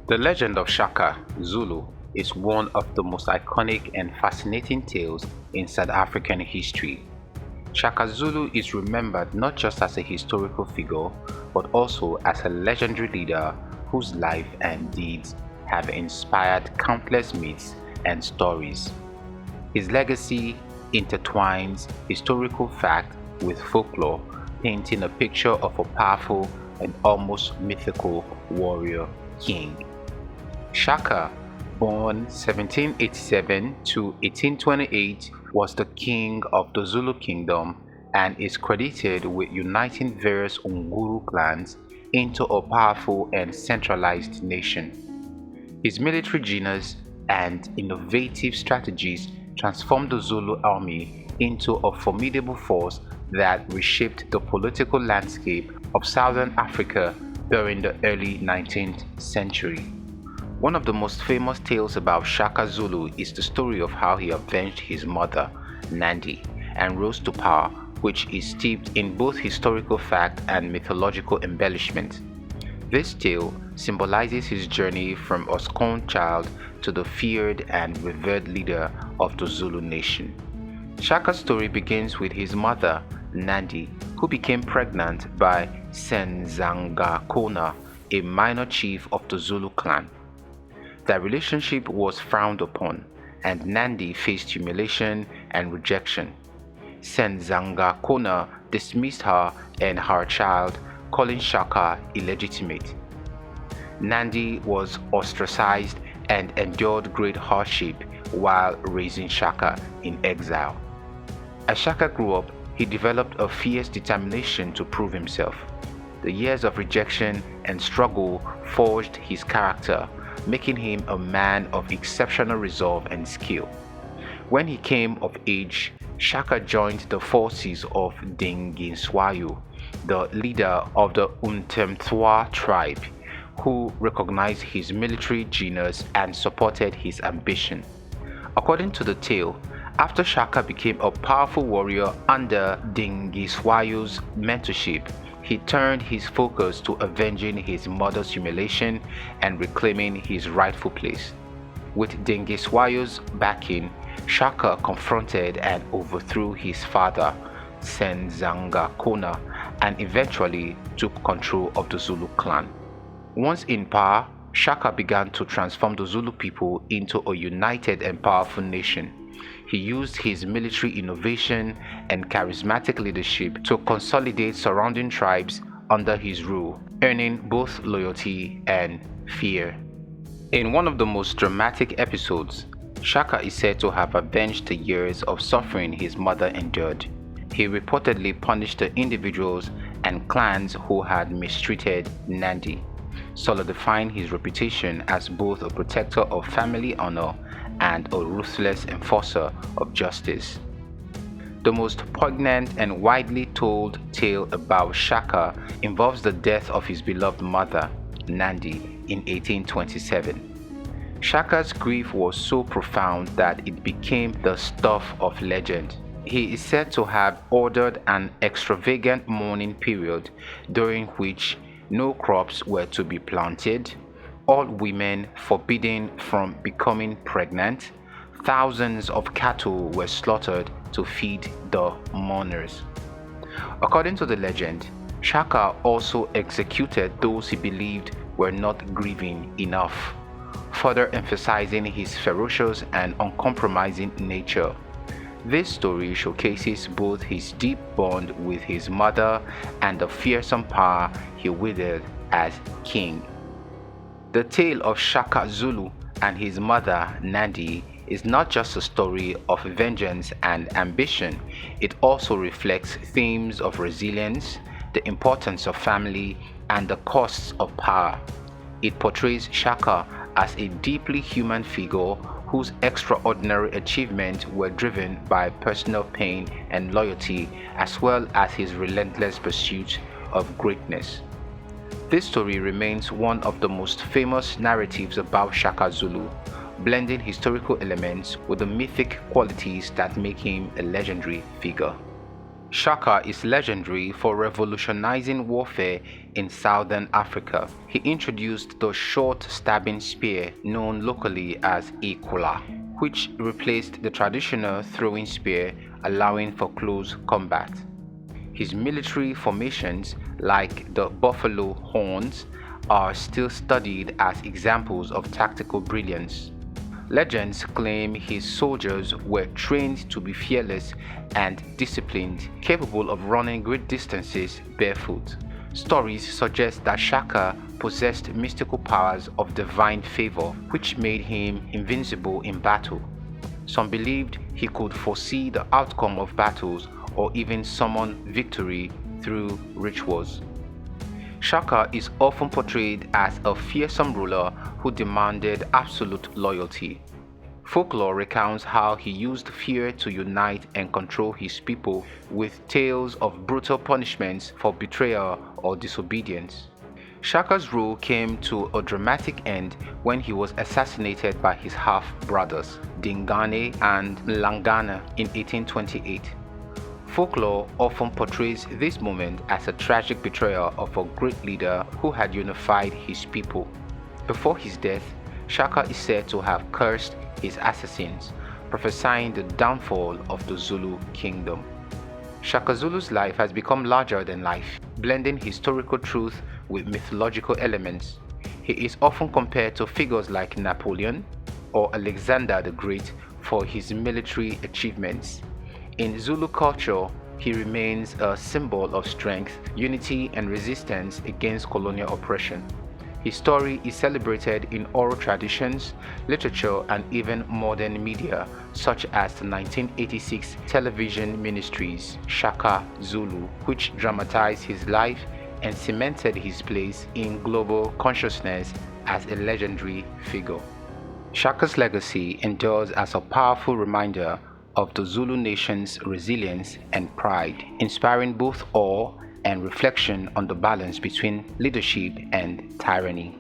The legend of Shaka Zulu is one of the most iconic and fascinating tales in South African history. Shaka Zulu is remembered not just as a historical figure but also as a legendary leader whose life and deeds have inspired countless myths and stories. His legacy intertwines historical fact with folklore, painting a picture of a powerful and almost mythical warrior king. Shaka, born 1787 to 1828, was the king of the Zulu kingdom and is credited with uniting various Unguru clans into a powerful and centralized nation. His military genius and innovative strategies transformed the Zulu army into a formidable force that reshaped the political landscape of southern Africa during the early 19th century. One of the most famous tales about Shaka Zulu is the story of how he avenged his mother, Nandi, and rose to power, which is steeped in both historical fact and mythological embellishment. This tale symbolizes his journey from a scorned child to the feared and revered leader of the Zulu nation. Shaka's story begins with his mother, Nandi, who became pregnant by Senzangakona, a minor chief of the Zulu clan. Their relationship was frowned upon, and Nandi faced humiliation and rejection. Senzangakona dismissed her and her child, calling Shaka illegitimate. Nandi was ostracized and endured great hardship while raising Shaka in exile. As Shaka grew up, he developed a fierce determination to prove himself. The years of rejection and struggle forged his character, making him a man of exceptional resolve and skill. When he came of age, Shaka joined the forces of Dingiswayo, the leader of the Untemtwa tribe, who recognized his military genius and supported his ambition. According to the tale, after Shaka became a powerful warrior under Dingiswayo's mentorship, he turned his focus to avenging his mother's humiliation and reclaiming his rightful place. With Dingiswayo's backing, Shaka confronted and overthrew his father, Senzangakona, and eventually took control of the Zulu clan. Once in power, Shaka began to transform the Zulu people into a united and powerful nation. He used his military innovation and charismatic leadership to consolidate surrounding tribes under his rule, earning both loyalty and fear. In one of the most dramatic episodes, Shaka is said to have avenged the years of suffering his mother endured. He reportedly punished the individuals and clans who had mistreated Nandi, solidifying his reputation as both a protector of family honor and a ruthless enforcer of justice. The most poignant and widely told tale about Shaka involves the death of his beloved mother, Nandi, in 1827. Shaka's grief was so profound that it became the stuff of legend. He is said to have ordered an extravagant mourning period during which no crops were to be planted, all women forbidden from becoming pregnant, thousands of cattle were slaughtered to feed the mourners. According to the legend, Shaka also executed those he believed were not grieving enough, further emphasizing his ferocious and uncompromising nature. This story showcases both his deep bond with his mother and the fearsome power he wielded as king. The tale of Shaka Zulu and his mother Nandi is not just a story of vengeance and ambition, it also reflects themes of resilience, the importance of family, and the costs of power. It portrays Shaka as a deeply human figure whose extraordinary achievements were driven by personal pain and loyalty, as well as his relentless pursuit of greatness. This story remains one of the most famous narratives about Shaka Zulu, blending historical elements with the mythic qualities that make him a legendary figure. Shaka is legendary for revolutionizing warfare in southern Africa. He introduced the short stabbing spear known locally as ikula, which replaced the traditional throwing spear, allowing for close combat. His military formations, like the buffalo horns, are still studied as examples of tactical brilliance. Legends claim his soldiers were trained to be fearless and disciplined, capable of running great distances barefoot. Stories suggest that Shaka possessed mystical powers of divine favor, which made him invincible in battle. Some believed he could foresee the outcome of battles or even summon victory through rituals. Shaka is often portrayed as a fearsome ruler who demanded absolute loyalty. Folklore recounts how he used fear to unite and control his people, with tales of brutal punishments for betrayal or disobedience. Shaka's rule came to a dramatic end when he was assassinated by his half-brothers, Dingane and Mlangana, in 1828. Folklore often portrays this moment as a tragic betrayal of a great leader who had unified his people. Before his death, Shaka is said to have cursed his assassins, prophesying the downfall of the Zulu kingdom. Shaka Zulu's life has become larger than life, blending historical truth with mythological elements. He is often compared to figures like Napoleon or Alexander the Great for his military achievements. In Zulu culture, he remains a symbol of strength, unity, and resistance against colonial oppression. His story is celebrated in oral traditions, literature, and even modern media, such as the 1986 television miniseries Shaka Zulu, which dramatized his life and cemented his place in global consciousness as a legendary figure. Shaka's legacy endures as a powerful reminder of the Zulu nation's resilience and pride, inspiring both awe and reflection on the balance between leadership and tyranny.